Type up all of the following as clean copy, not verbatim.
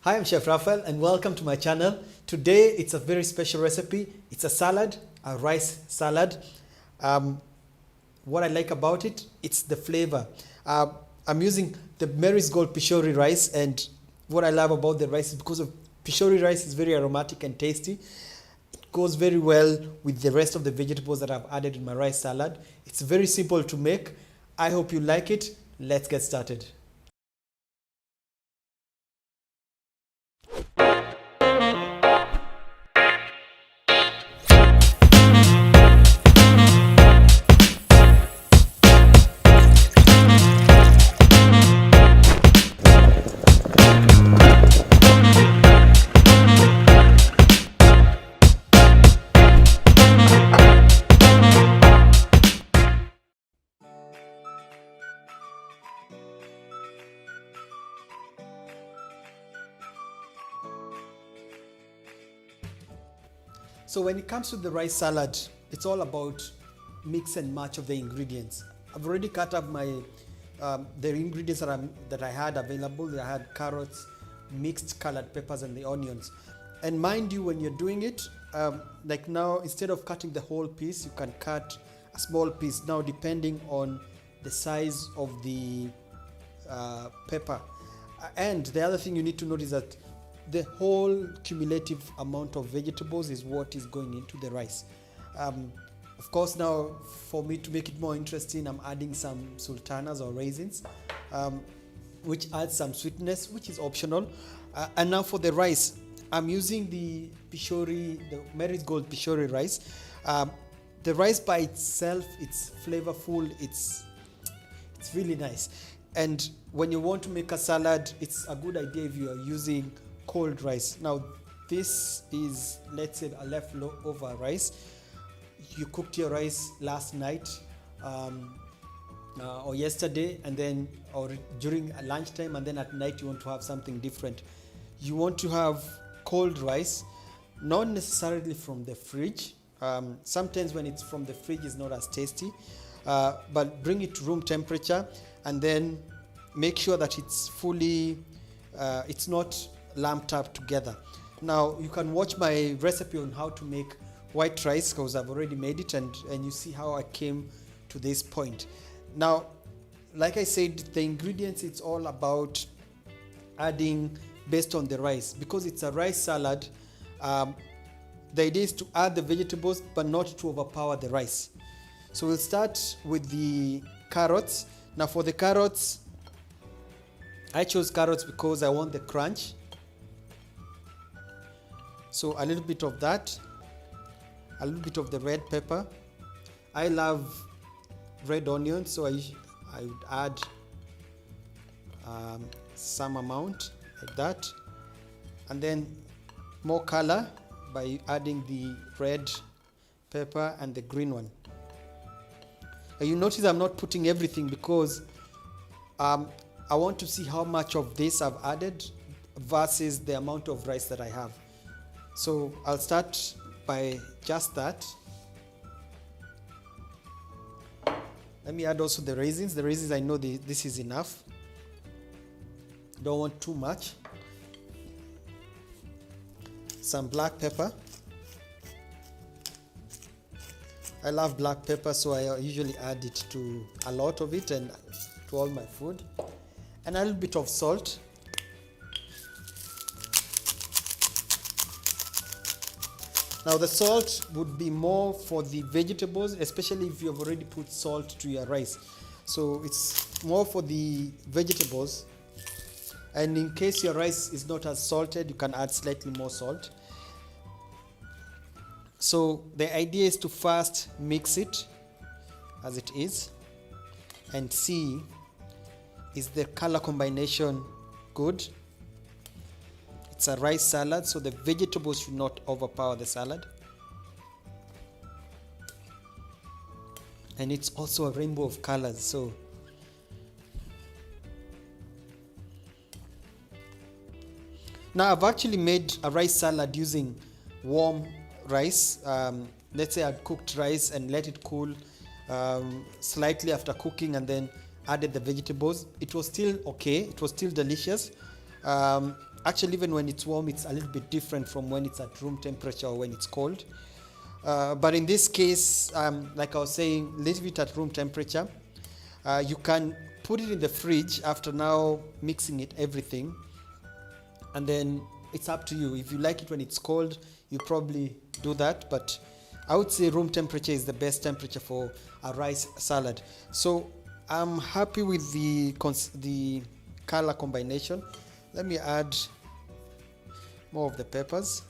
Hi, I'm Chef Raphael and welcome to my channel. Today it's a very special recipe. It's a salad, a rice salad. What I like about it, it's the flavor. I'm using the Mary's Gold Pishori rice, and what I love about the rice is because of Pishori rice is very aromatic and tasty. It goes very well with the rest of the vegetables that I've added in my rice salad. It's very simple to make. I hope you like it. Let's get started. So when it comes to the rice salad, it's all about mix and match of the ingredients. I've already cut up my the ingredients that I had available. I had carrots, mixed colored peppers, and the onions. And mind you, when you're doing it, like now, instead of cutting the whole piece, you can cut a small piece. Now, depending on the size of the pepper. And the other thing you need to note is that the whole cumulative amount of vegetables is what is going into the rice. Of course, now for me to make it more interesting, I'm adding some sultanas or raisins, which adds some sweetness, which is optional. And now for the rice, I'm using the Pishori, the Mary's Gold Pishori rice. The rice by itself, it's flavorful, it's really nice. And when you want to make a salad, it's a good idea if you are using cold rice. Now this is, let's say, a leftover rice. You cooked your rice last night or yesterday, and then or during lunchtime, and then at night you want to have something different. You want to have cold rice, not necessarily from the fridge. Sometimes when it's from the fridge it's not as tasty, but bring it to room temperature, and then make sure that it's fully it's not lumped up together. Now you can watch my recipe on how to make white rice, because I've already made it, and you see how I came to this point. Now, like I said, the ingredients, it's all about adding based on the rice. Because it's a rice salad, the idea is to add the vegetables but not to overpower the rice. So we'll start with the carrots. Now for the carrots, I chose carrots because I want the crunch. So a little bit of that, a little bit of the red pepper. I love red onions, so I would add some amount like that, and then more color by adding the red pepper and the green one. You notice I'm not putting everything because I want to see how much of this I've added versus the amount of rice that I have. So I'll start by just that. Let me add also the raisins. The raisins, I know this is enough. Don't want too much. Some black pepper. I love black pepper, so I usually add it to a lot of it and to all my food. And a little bit of salt. Now the salt would be more for the vegetables, especially if you have already put salt to your rice. So it's more for the vegetables. And in case your rice is not as salted, you can add slightly more salt. So the idea is to first mix it as it is and see, is the color combination good? It's a rice salad, so the vegetables should not overpower the salad. And it's also a rainbow of colors, so now I've actually made a rice salad using warm rice. Let's say I cooked rice and let it cool slightly after cooking, and then added the vegetables. It was still okay, it was still delicious, Actually, even when it's warm, it's a little bit different from when it's at room temperature or when it's cold. But in this case, like I was saying, leave it at room temperature. You can put it in the fridge after now mixing it everything, and then it's up to you. If you like it when it's cold, you probably do that, but I would say room temperature is the best temperature for a rice salad. So I'm happy with the color combination. Let me add more of the peppers,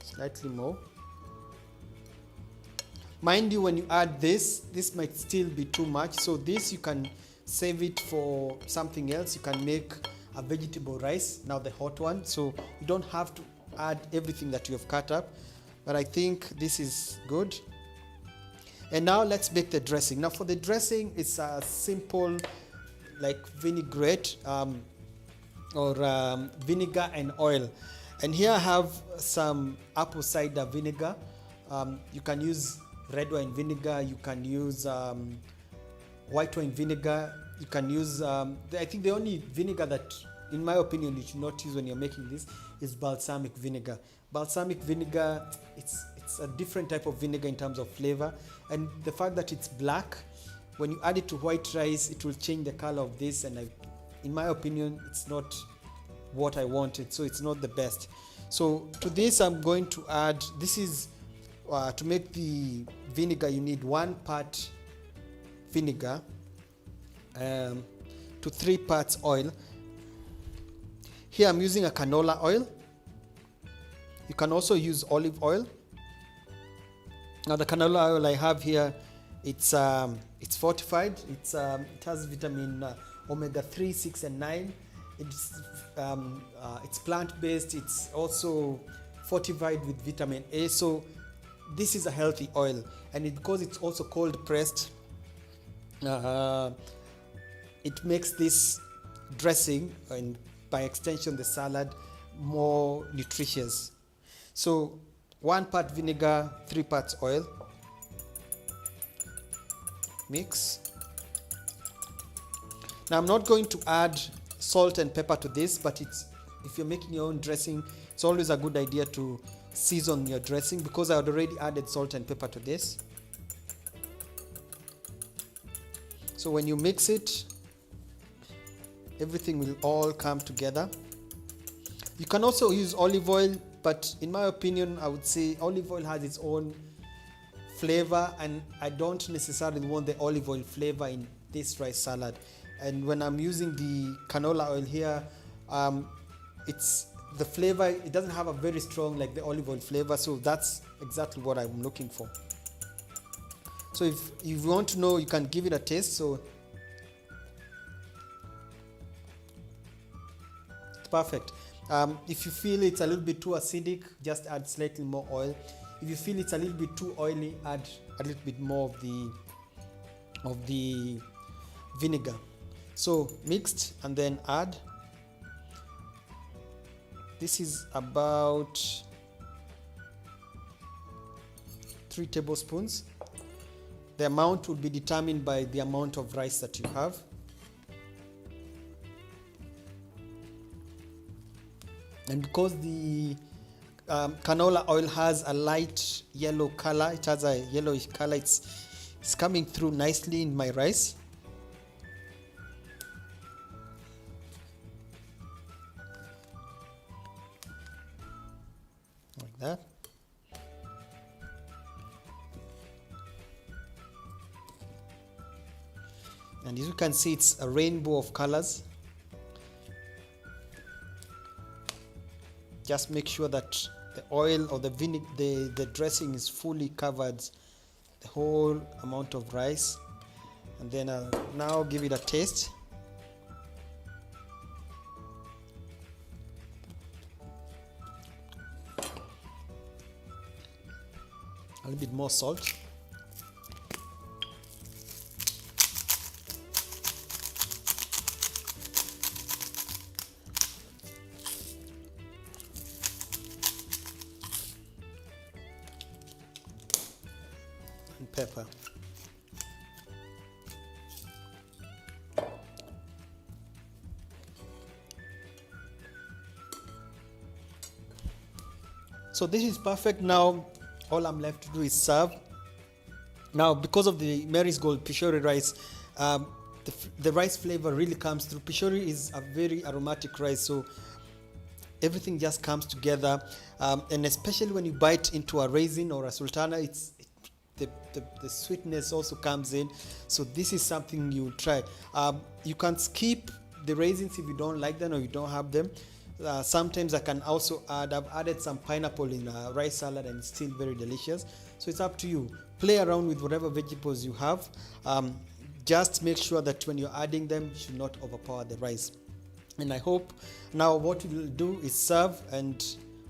slightly more. Mind you, when you add this might still be too much, so this you can save it for something else. You can make a vegetable rice, now the hot one, so you don't have to add everything that you have cut up, but I think this is good. And now let's make the dressing. Now for the dressing, it's a simple like vinaigrette or vinegar and oil. And here I have some apple cider vinegar. You can use red wine vinegar, you can use white wine vinegar, you can use, I think the only vinegar that, in my opinion, you should not use when you're making this is balsamic vinegar. Balsamic vinegar, it's a different type of vinegar in terms of flavor, and the fact that it's black, when you add it to white rice, it will change the color of this, and in my opinion, it's not what I wanted, so it's not the best. So to this, I'm going to add, this is to make the vinegar, you need 1 part vinegar to 3 parts oil. Here I'm using a canola oil. You can also use olive oil. Now the canola oil I have here, it's fortified. It has vitamin omega-3, 6, and 9. It's plant-based. It's also fortified with vitamin A. So this is a healthy oil, and because it's also cold pressed, it makes this dressing, and by extension the salad, more nutritious. So 1 part vinegar, 3 parts oil. Mix. Now I'm not going to add salt and pepper to this, but if you're making your own dressing, it's always a good idea to season your dressing, because I had already added salt and pepper to this. So when you mix it, everything will all come together. You can also use olive oil, but in my opinion, I would say olive oil has its own flavor, and I don't necessarily want the olive oil flavor in this rice salad. And when I'm using the canola oil here, it's the flavor, it doesn't have a very strong like the olive oil flavor, so that's exactly what I'm looking for. So if you want to know, you can give it a taste. So it's perfect. If you feel it's a little bit too acidic, just add slightly more oil. If you feel it's a little bit too oily, add a little bit more of the vinegar. So mixed, and then add. This is about 3 tablespoons. The amount will be determined by the amount of rice that you have. And because the canola oil has a light yellow color, it has a yellowish color, it's coming through nicely in my rice. Like that. And as you can see, it's a rainbow of colors. Just make sure that the oil or the vinegar, the dressing is fully covered the whole amount of rice. And then I'll now give it a taste. A little bit more salt. And pepper. So this is perfect. Now all I'm left to do is serve. Now, because of the Mary's Gold Pishori rice, the rice flavor really comes through. Pishori is a very aromatic rice, so everything just comes together. And especially when you bite into a raisin or a sultana, the sweetness also comes in. So this is something you try. You can skip the raisins if you don't like them or you don't have them. Sometimes I've added some pineapple in a rice salad, and it's still very delicious. So it's up to you. Play around with whatever vegetables you have. Just make sure that when you're adding them, you should not overpower the rice. And I hope now what we'll do is serve, and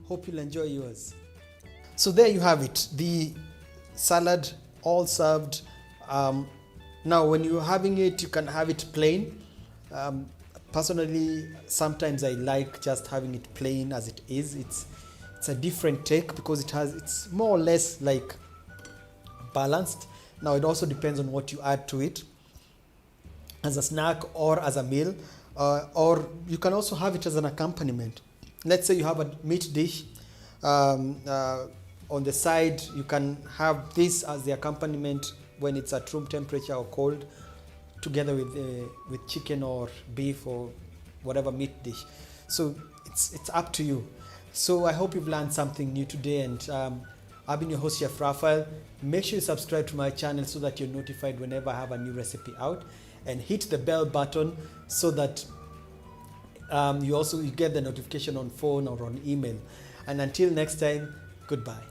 hope you'll enjoy yours. So there you have it, the salad all served. Now when you're having it, you can have it plain. Personally, sometimes I like just having it plain as it is. It's a different take because it's more or less like balanced. Now it also depends on what you add to it as a snack or as a meal, or you can also have it as an accompaniment. Let's say you have a meat dish on the side, you can have this as the accompaniment when it's at room temperature or cold, together with chicken or beef or whatever meat dish. So it's up to you. So I hope you've learned something new today, and I've been your host, Chef Raphael. Make sure you subscribe to my channel so that you're notified whenever I have a new recipe out, and hit the bell button so that you get the notification on phone or on email. And until next time, goodbye.